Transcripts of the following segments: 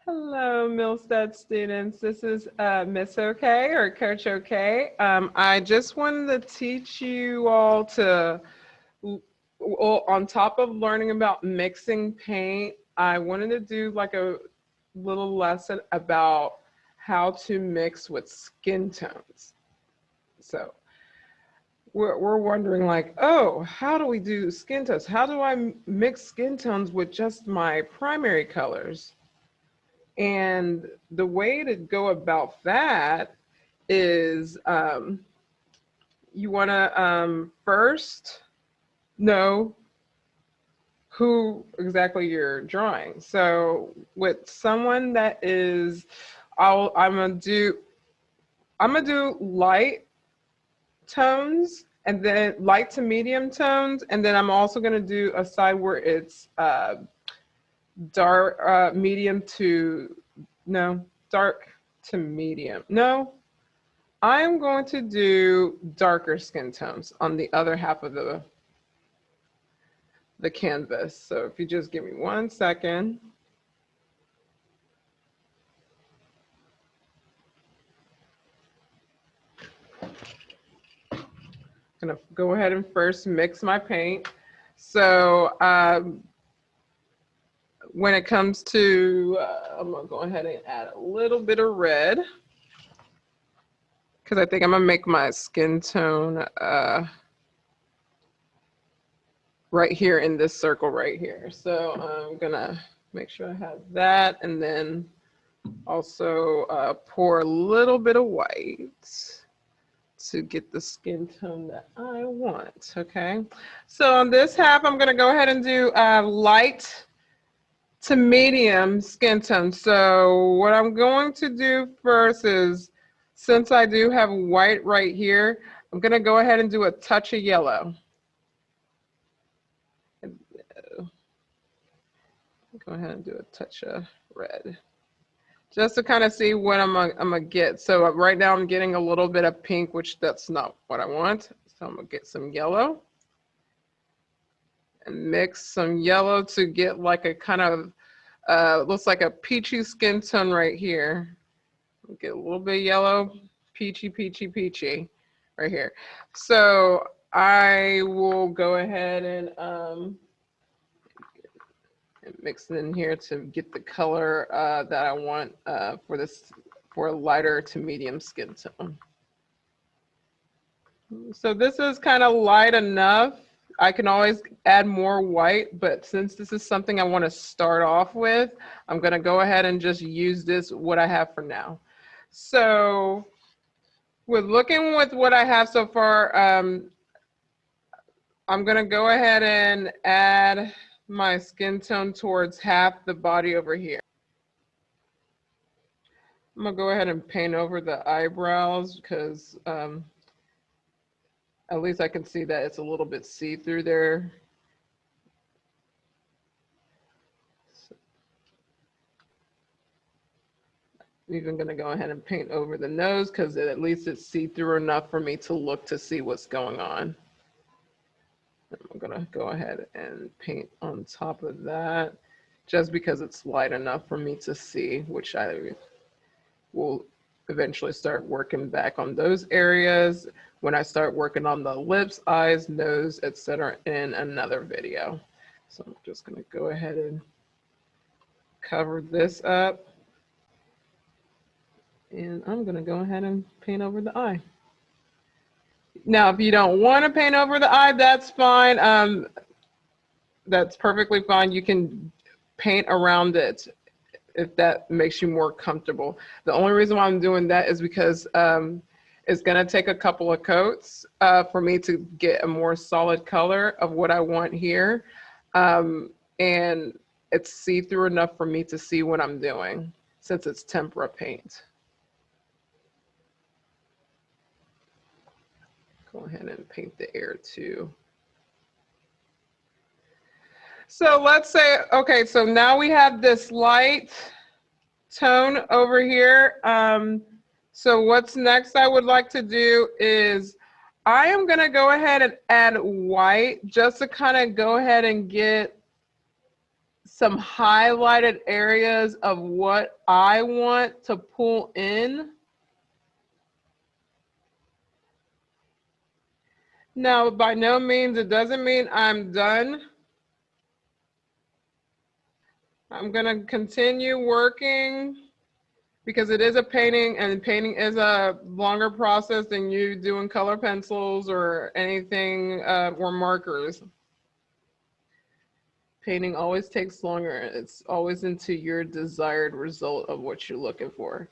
Hello, Milstead students. This is Miss OK or Coach OK. I just wanted to teach you all to, on top of learning about mixing paint, I wanted to do like a little lesson about how to mix with skin tones. So we're wondering like, oh, how do we do skin tones? How do I mix skin tones with just my primary colors? And the way to go about that is you want to first know who exactly you're drawing. So with someone that is, I'm gonna do light tones and then light to medium tones, and then I'm also gonna do a side where it's dark, medium to, no, dark to medium. No, I'm going to do darker skin tones on the other half of the canvas. So if you just give me 1 second. I'm gonna go ahead and first mix my paint. So when it comes to, I'm gonna go ahead and add a little bit of red because I think I'm gonna make my skin tone right here in this circle right here. So I'm gonna make sure I have that, and then also pour a little bit of white to get the skin tone that I want, okay? So on this half, I'm gonna go ahead and do light to medium skin tone. So what I'm going to do first is, since I do have white right here, I'm gonna go ahead and do a touch of yellow. Go ahead and do a touch of red, just to kind of see what I'm gonna get. So right now I'm getting a little bit of pink, which that's not what I want. So I'm gonna get some yellow and mix some yellow to get like a kind of, looks like a peachy skin tone right here. Get a little bit of yellow, peachy, peachy, peachy right here. So I will go ahead and mix it in here to get the color that I want for this, for a lighter to medium skin tone. So this is kind of light enough. I can always add more white, but since this is something I want to start off with, I'm going to go ahead and just use this, what I have for now. So with looking with what I have so far, I'm going to go ahead and add my skin tone towards half the body over here. I'm going to go ahead and paint over the eyebrows because at least I can see that it's a little bit see-through there. I'm even going to go ahead and paint over the nose because at least it's see-through enough for me to look to see what's going on. I'm going to go ahead and paint on top of that just because it's light enough for me to see, which I will eventually start working back on those areas when I start working on the lips, eyes, nose, etc. in another video. So I'm just going to go ahead and cover this up. And I'm going to go ahead and paint over the eye. Now, if you don't want to paint over the eye, that's fine. That's perfectly fine. You can paint around it if that makes you more comfortable. The only reason why I'm doing that is because it's going to take a couple of coats for me to get a more solid color of what I want here. And it's see-through enough for me to see what I'm doing since it's tempera paint. Go ahead and paint the air too. So let's say, okay, so now we have this light tone over here. So what's next I would like to do is I am gonna go ahead and add white just to kind of go ahead and get some highlighted areas of what I want to pull in. Now, by no means, it doesn't mean I'm done. I'm gonna continue working because it is a painting, and painting is a longer process than you doing color pencils or anything, or markers. Painting always takes longer. It's always into your desired result of what you're looking for.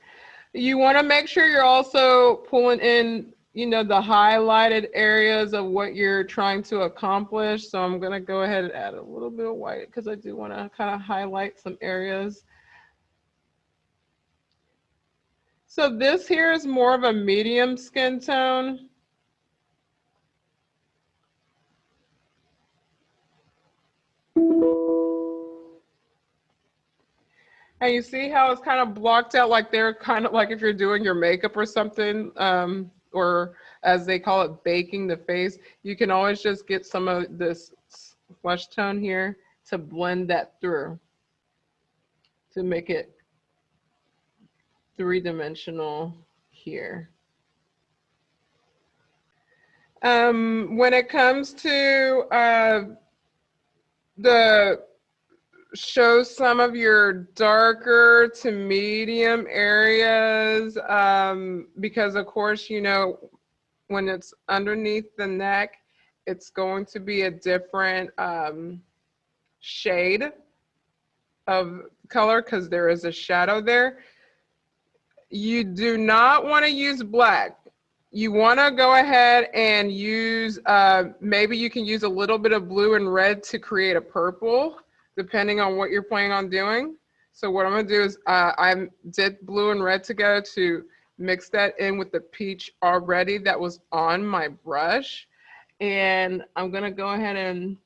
You want to make sure you're also pulling in, you know, the highlighted areas of what you're trying to accomplish. So I'm going to go ahead and add a little bit of white because I do want to kind of highlight some areas. So this here is more of a medium skin tone. And you see how it's kind of blocked out, like they're kind of like if you're doing your makeup or something, or as they call it, baking the face, you can always just get some of this flesh tone here to blend that through to make it three-dimensional here. When it comes to show some of your darker to medium areas, because of course, you know, when it's underneath the neck, it's going to be a different shade of color because there is a shadow there. You do not want to use black. You want to go ahead and use, maybe you can use a little bit of blue and red to create a purple, depending on what you're planning on doing. So what I'm going to do is I did blue and red together to mix that in with the peach already that was on my brush. And I'm going to go ahead and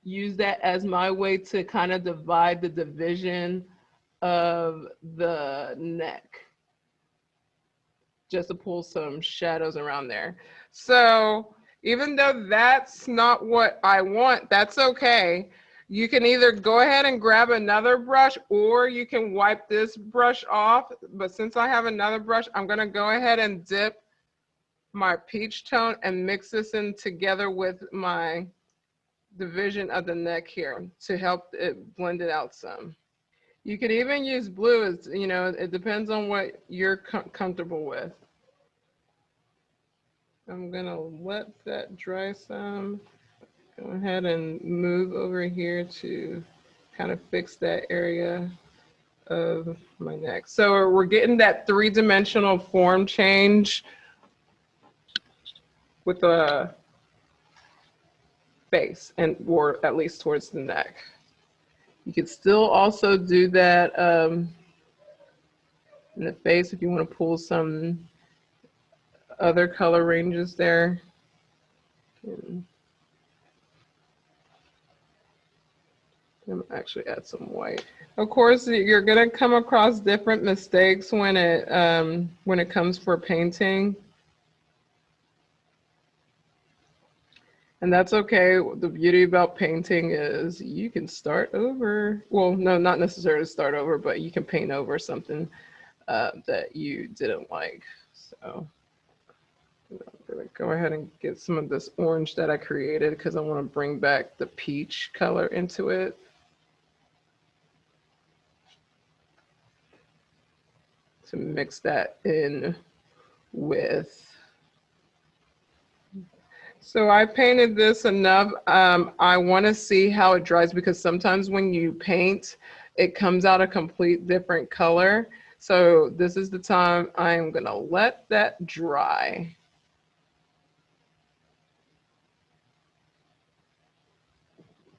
use that as my way to kind of divide the division of the neck, just to pull some shadows around there. So even though that's not what I want, that's okay. You can either go ahead and grab another brush or you can wipe this brush off. But since I have another brush, I'm gonna go ahead and dip my peach tone and mix this in together with my division of the neck here to help it blend it out some. You could even use blue, as you know, it depends on what you're comfortable with. I'm gonna let that dry some. Go ahead and move over here to kind of fix that area of my neck. So we're getting that three-dimensional form change with the face, and or at least towards the neck. You could still also do that in the face if you want to pull some other color ranges there. I'm actually add some white. Of course, you're gonna come across different mistakes when it comes for painting. And that's okay. The beauty about painting is you can start over. Well, no, not necessarily start over, but you can paint over something that you didn't like. So I'm gonna go ahead and get some of this orange that I created because I want to bring back the peach color into it. To mix that in with. So I painted this enough. I want to see how it dries because sometimes when you paint, it comes out a complete different color. So this is the time I'm gonna let that dry.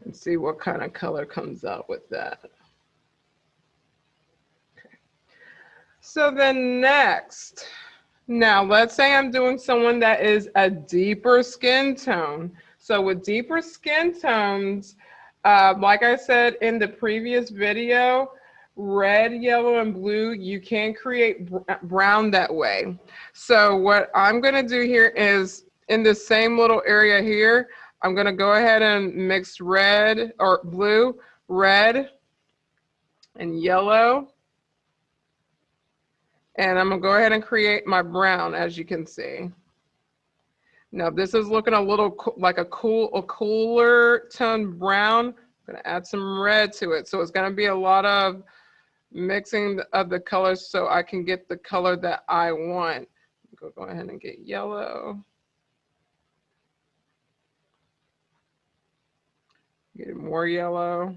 And see what kind of color comes out with that. Okay. So then next, now let's say I'm doing someone that is a deeper skin tone. So with deeper skin tones, like I said in the previous video, red, yellow, and blue, you can create brown that way. So what I'm gonna do here is in the same little area here, I'm gonna go ahead and mix red or blue, red, and yellow. And I'm gonna go ahead and create my brown, as you can see. Now this is looking a little like a cooler tone brown. I'm gonna add some red to it. So it's gonna be a lot of mixing of the colors so I can get the color that I want. Go ahead and get yellow. Get more yellow.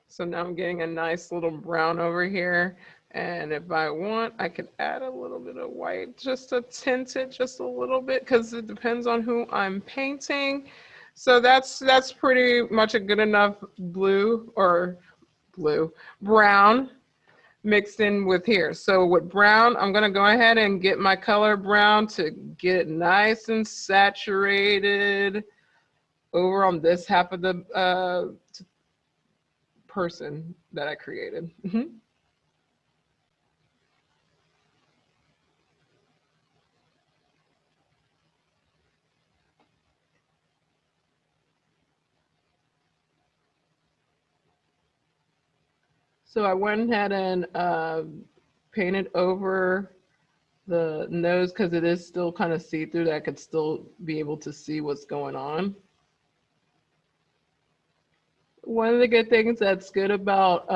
So now I'm getting a nice little brown over here. And if I want, I could add a little bit of white just to tint it just a little bit because it depends on who I'm painting. So that's pretty much a good enough brown mixed in with here. So with brown, I'm gonna go ahead and get my color brown to get it nice and saturated over on this half of the person that I created. So I went ahead and painted over the nose because it is still kind of see-through that I could still be able to see what's going on. One of the good things that's good about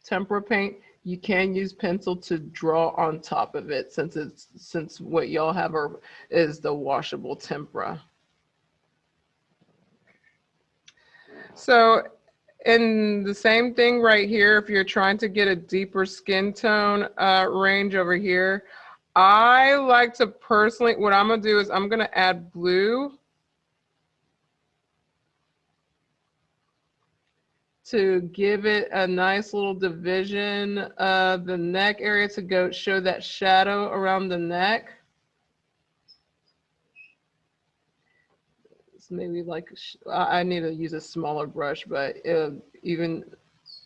tempera paint, you can use pencil to draw on top of it since what y'all have is the washable tempera. So and the same thing right here, if you're trying to get a deeper skin tone range over here, I like to personally, what I'm gonna do is I'm gonna add blue to give it a nice little division of the neck area to show that shadow around the neck. It's maybe like, I need to use a smaller brush, but even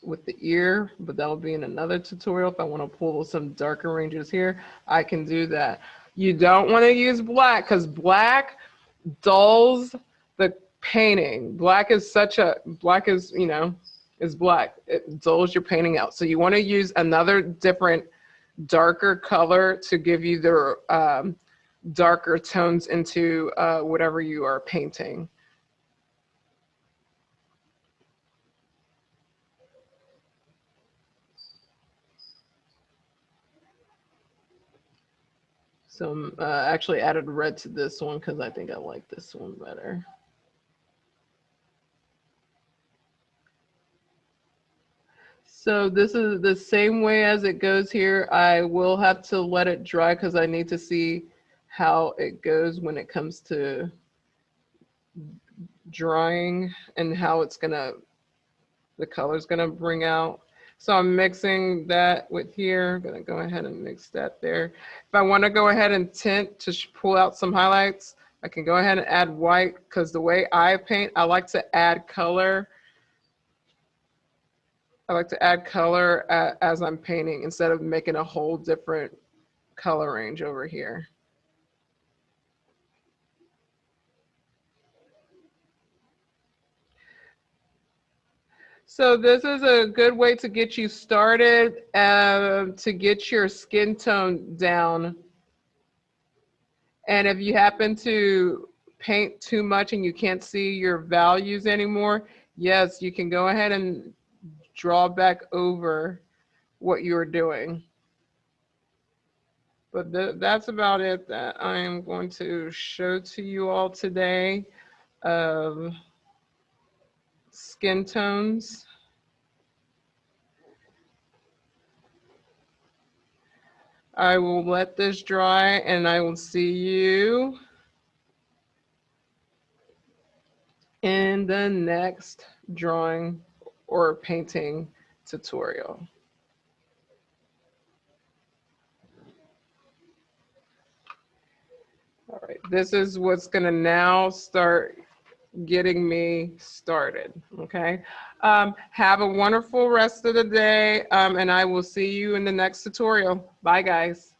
with the ear, but that'll be in another tutorial. If I want to pull some darker ranges here, I can do that. You don't want to use black because black dulls the painting. Black is you know, is black. It dulls your painting out. So you want to use another different darker color to give you the darker tones into whatever you are painting. So actually added red to this one because I think I like this one better. So this is the same way as it goes here. I will have to let it dry because I need to see how it goes when it comes to drying and how it's gonna, the color's gonna bring out. So I'm mixing that with here. I'm gonna go ahead and mix that there. If I wanna go ahead and tint to pull out some highlights, I can go ahead and add white because the way I paint, I like to add color. I like to add color as I'm painting instead of making a whole different color range over here. So this is a good way to get you started, to get your skin tone down. And if you happen to paint too much and you can't see your values anymore, yes, you can go ahead and draw back over what you're doing. But that's about it that I am going to show to you all today of skin tones. I will let this dry and I will see you in the next drawing or painting tutorial. All right, this is what's gonna now start getting me started, okay? Have a wonderful rest of the day, and I will see you in the next tutorial. Bye, guys.